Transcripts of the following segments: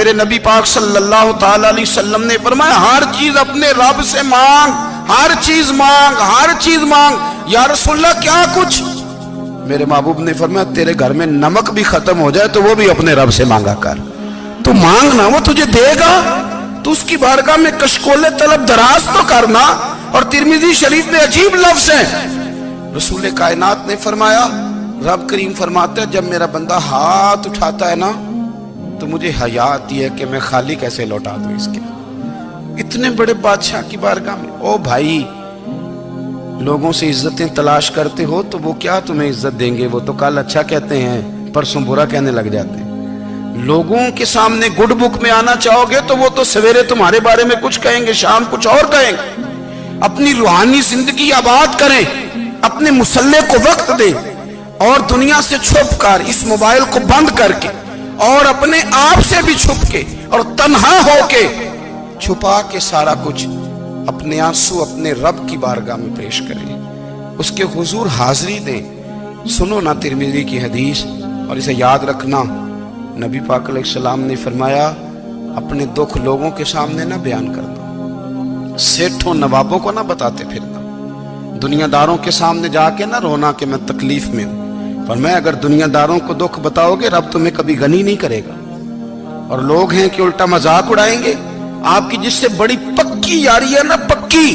میرے نبی پاک صلی اللہ تعالی علیہ وسلم نے فرمایا ہر چیز اپنے رب سے مانگ، ہر چیز مانگ، ہر چیز مانگ۔ یا رسول اللہ کیا کچھ؟ میرے محبوب نے فرمایا تیرے گھر میں نمک بھی ختم ہو جائے تو وہ بھی اپنے رب سے مانگا کر، تو مانگنا وہ تجھے دے گا، تو اس کی بارگاہ میں کشکول طلب دراز تو کرنا۔ اور ترمذی شریف میں عجیب لفظ ہے، رسول کائنات نے فرمایا، رب کریم فرماتا ہے جب میرا بندہ ہاتھ اٹھاتا ہے نا تو مجھے حیا آتی ہے کہ میں خالی کیسے لوٹا دوں اس کے۔ اتنے بڑے بادشاہ کی بارگاہ میں، او بھائی لوگوں سے عزتیں تلاش کرتے ہو تو وہ کیا تمہیں عزت دیں گے؟ وہ تو کل اچھا کہتے ہیں پرسوں برا کہنے لگ جاتے ہیں۔ لوگوں کے سامنے گڈ بک میں آنا چاہو گے تو وہ تو سویرے تمہارے بارے میں کچھ کہیں گے، شام کچھ اور کہیں گے۔ اپنی روحانی زندگی آباد کریں، اپنے مسلح کو وقت دیں، اور دنیا سے چھپ کر اس موبائل کو بند کر کے اور اپنے آپ سے بھی چھپ کے اور تنہا ہو کے چھپا کے سارا کچھ اپنے آنسو اپنے رب کی بارگاہ میں پیش کریں، اس کے حضور حاضری دیں۔ سنو نا ترمذی کی حدیث، اور اسے یاد رکھنا، نبی پاک علیہ السلام نے فرمایا اپنے دکھ لوگوں کے سامنے نہ بیان کرنا، سیٹھوں نوابوں کو نہ بتاتے پھرنا، دنیا داروں کے سامنے جا کے نہ رونا کہ میں تکلیف میں ہوں۔ فرمایا اگر دنیا داروں کو دکھ بتاؤ گے رب تمہیں کبھی غنی نہیں کرے گا، اور لوگ ہیں کہ الٹا مذاق اڑائیں گے۔ آپ کی جس سے بڑی پکی یاری ہے نا، پکی،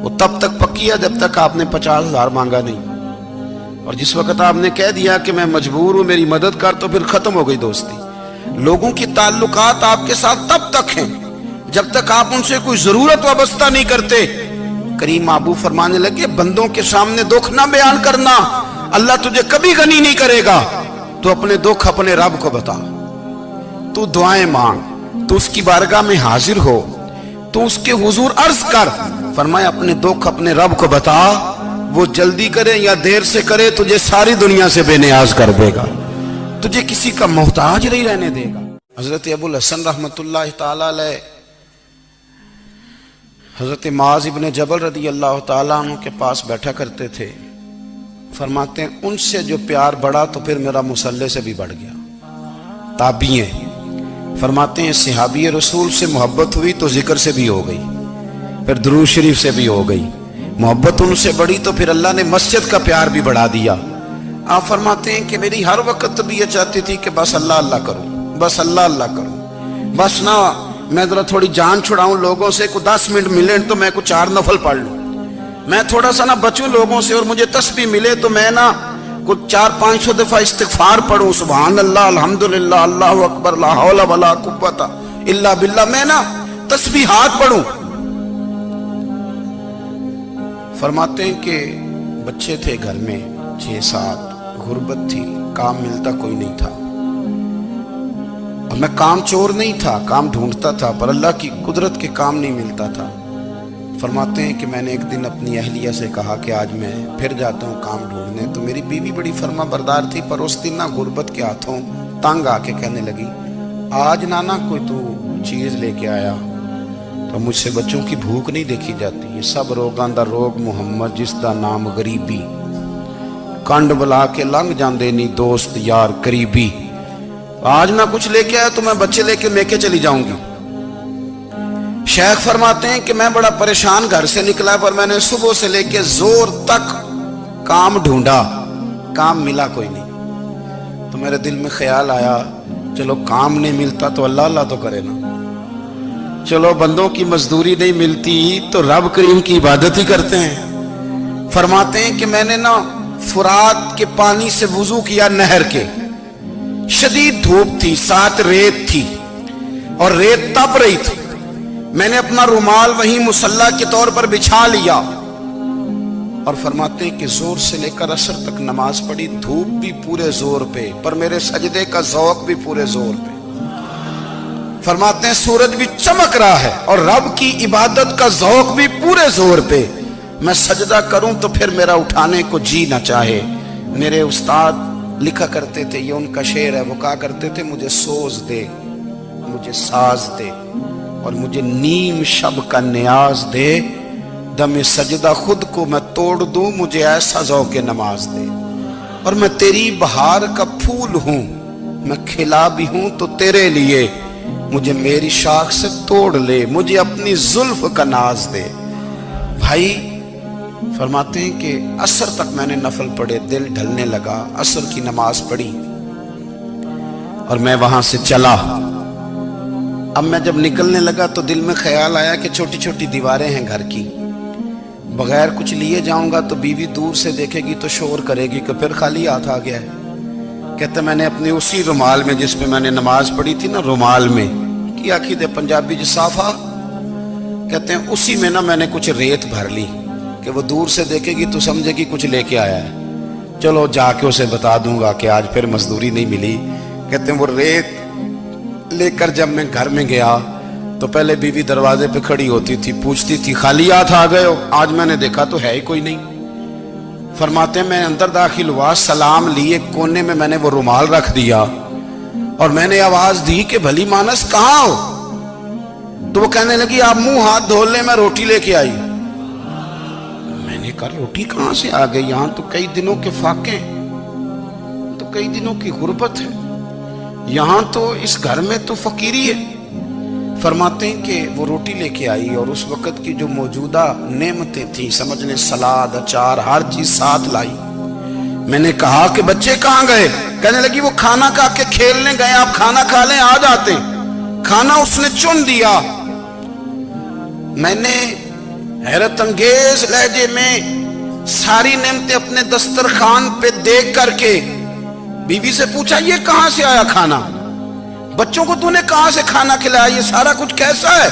وہ تب تک پکی ہے جب تک آپ نے 50,000 مانگا نہیں، اور جس وقت آپ نے کہہ دیا کہ میں مجبور ہوں میری مدد کر تو پھر ختم ہو گئی دوستی۔ لوگوں کی تعلقات آپ کے ساتھ تب تک ہیں جب تک آپ ان سے کوئی ضرورت وابستہ نہیں کرتے۔ کریم محبوب فرمانے لگے بندوں کے سامنے دکھ نہ بیان کرنا، اللہ تجھے کبھی غنی نہیں کرے گا، تو اپنے دکھ اپنے رب کو بتا، تو دعائیں مانگ، تو اس کی بارگاہ میں حاضر ہو، تو اس کے حضور عرض کر۔ فرمایا اپنے دکھ اپنے رب کو بتا، وہ جلدی کرے یا دیر سے کرے تجھے ساری دنیا سے بے نیاز کر دے گا، تجھے کسی کا محتاج نہیں رہنے دے گا۔ حضرت ابو الحسن رحمت اللہ تعالی علیہ حضرت معاذ ابن جبل رضی اللہ تعالیٰ عنہ کے پاس بیٹھا کرتے تھے۔ فرماتے ہیں ان سے جو پیار بڑھا تو پھر میرا مصلح سے بھی بڑھ گیا۔ تابعی ہیں، فرماتے ہیں صحابی رسول سے محبت ہوئی تو ذکر سے بھی ہو گئی، پھر درود شریف سے بھی ہو گئی، محبت ان سے بڑھی تو پھر اللہ نے مسجد کا پیار بھی بڑھا دیا۔ آپ فرماتے ہیں کہ میری ہر وقت طبیعت چاہتی تھی کہ بس اللہ اللہ کروں، بس اللہ اللہ کروں، بس نہ میں ذرا تھوڑی جان چھڑاؤں لوگوں سے، کو 10 منٹ ملے تو میں کچھ 4 نفل پڑھ لوں، میں تھوڑا سا نہ بچوں لوگوں سے، اور مجھے تسبیح ملے تو میں نہ کچھ 400-500 دفعہ استغفار پڑھوں، سبحان اللہ الحمدللہ اللہ اکبر لا حول ولا قوت الا باللہ، میں نہ تسبیحات پڑھوں۔ فرماتے ہیں کہ بچے تھے گھر میں 6-7، غربت تھی، کام ملتا کوئی نہیں تھا، اور میں کام چور نہیں تھا، کام ڈھونڈتا تھا، پر اللہ کی قدرت کے کام نہیں ملتا تھا۔ فرماتے ہیں کہ میں نے ایک دن اپنی اہلیہ سے کہا کہ آج میں پھر جاتا ہوں کام ڈھونڈنے، تو میری بیوی بڑی فرما بردار تھی، پر اس دن نہ غربت کے ہاتھوں تنگ آ کے کہنے لگی آج نانا کوئی تو چیز لے کے آیا، تو مجھ سے بچوں کی بھوک نہیں دیکھی جاتی، یہ سب روگاں دا روگ محمد جس دا نام غریبی، کنڈ بلا کے لنگ جاندے نہیں دوست یار قریبی، آج نہ کچھ لے کے آیا تو میں بچے لے کے میکے چلی جاؤں گی۔ شیخ فرماتے ہیں کہ میں بڑا پریشان گھر سے نکلا، پر میں نے صبح سے لے کے زور تک کام ڈھونڈا، کام ملا کوئی نہیں، تو میرے دل میں خیال آیا چلو کام نہیں ملتا تو اللہ اللہ تو کرے نا، چلو بندوں کی مزدوری نہیں ملتی تو رب کریم کی عبادت ہی کرتے ہیں۔ فرماتے ہیں کہ میں نے نا فرات کے پانی سے وضو کیا، نہر کے، شدید دھوپ تھی، ساتھ ریت تھی اور ریت تپ رہی تھی، میں نے اپنا رومال وہیں مصلی کے طور پر بچھا لیا، اور فرماتے ہیں کہ زور سے لے کر عصر تک نماز پڑھی، دھوپ بھی پورے زور پہ، پر میرے سجدے کا ذوق بھی پورے زور پہ۔ فرماتے ہیں سورج بھی چمک رہا ہے اور رب کی عبادت کا ذوق بھی پورے زور پہ، میں سجدہ کروں تو پھر میرا اٹھانے کو جی نہ چاہے۔ میرے استاد لکھا کرتے تھے، یہ ان کا شعر ہے، وہ کہا کرتے تھے مجھے سوز دے، مجھے ساز دے، اور مجھے نیم شب کا نیاز دے، دم سجدہ خود کو میں توڑ دوں، مجھے ایسا ذوق نماز دے، اور میں تیری بہار کا پھول ہوں، میں کھلا بھی ہوں تو تیرے لیے، مجھے میری شاخ سے توڑ لے، مجھے اپنی زلف کا ناز دے۔ بھائی فرماتے ہیں کہ عصر تک میں نے نفل پڑھے، دل ڈھلنے لگا، عصر کی نماز پڑھی اور میں وہاں سے چلا۔ اب میں جب نکلنے لگا تو دل میں خیال آیا کہ چھوٹی چھوٹی دیواریں ہیں گھر کی، بغیر کچھ لیے جاؤں گا تو بیوی دور سے دیکھے گی تو شور کرے گی کہ پھر خالی ہاتھ آ گیا ہے۔ کہتے میں نے اپنے اسی رومال میں جس پہ میں نے نماز پڑھی تھی نا، رومال میں کی آخی دے پنجابی جسافہ کہتے ہیں، اسی میں نا میں نے کچھ ریت بھر لی کہ وہ دور سے دیکھے گی تو سمجھے گی کچھ لے کے آیا ہے، چلو جا کے اسے بتا دوں گا کہ آج پھر مزدوری نہیں ملی۔ کہتے ہیں وہ ریت لے کر جب میں گھر میں گیا تو پہلے بیوی دروازے پہ کھڑی ہوتی تھی، پوچھتی تھی خالی ہاتھ آ گئے ہو؟ آج میں نے دیکھا تو ہے ہی کوئی نہیں۔ فرماتے ہیں میں اندر داخل ہوا، سلام لیے، کونے میں میں نے وہ رومال رکھ دیا اور میں نے آواز دی کہ بھلی مانس کہاں ہو؟ تو وہ کہنے لگی آپ منہ ہاتھ دھو لیں، میں روٹی لے کے آئی۔ میں نے کہا روٹی کہاں سے آ گئی؟ یہاں تو کئی دنوں کے فاقے، تو کئی دنوں کی غربت ہے، یہاں تو اس گھر میں تو فقیری ہے۔ فرماتے ہیں کہ وہ روٹی لے کے آئی اور اس وقت کی جو موجودہ نعمتیں تھیں، سمجھ لیں سلاد، اچار، ہر چیز ساتھ لائی۔ میں نے کہا کہ بچے کہاں گئے؟ کہنے لگی وہ کھانا کھا کے کھیلنے گئے، آپ کھانا کھا لیں آ جاتے۔ کھانا اس نے چن دیا۔ میں نے حیرت انگیز لہجے میں ساری نعمتیں اپنے دسترخوان پہ دیکھ کر کے بیوی سے پوچھا یہ کہاں سے آیا کھانا؟ بچوں کو تو نے کہاں سے کھانا کھلایا؟ یہ سارا کچھ کیسا ہے؟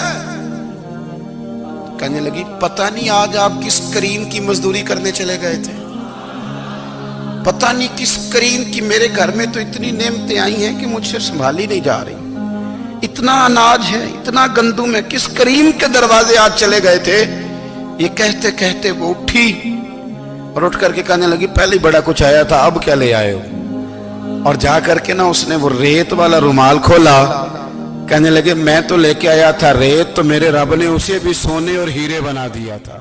کہنے لگی پتہ نہیں آج آپ کس کریم کی مزدوری کرنے چلے گئے تھے، پتہ نہیں کس کریم کی، میرے گھر میں تو اتنی نعمتیں آئی ہیں کہ مجھ سے سنبھالی نہیں جا رہی، اتنا اناج ہے، اتنا گندم ہے، کس کریم کے دروازے آج چلے گئے تھے؟ یہ کہتے کہتے وہ اٹھی اور اٹھ کر کے کہنے لگی پہلے بڑا کچھ آیا تھا، اب کیا لے آئے ہو؟ اور جا کر کے نا اس نے وہ ریت والا رومال کھولا، کہنے لگے میں تو لے کے آیا تھا ریت، تو میرے رب نے اسے بھی سونے اور ہیرے بنا دیا تھا۔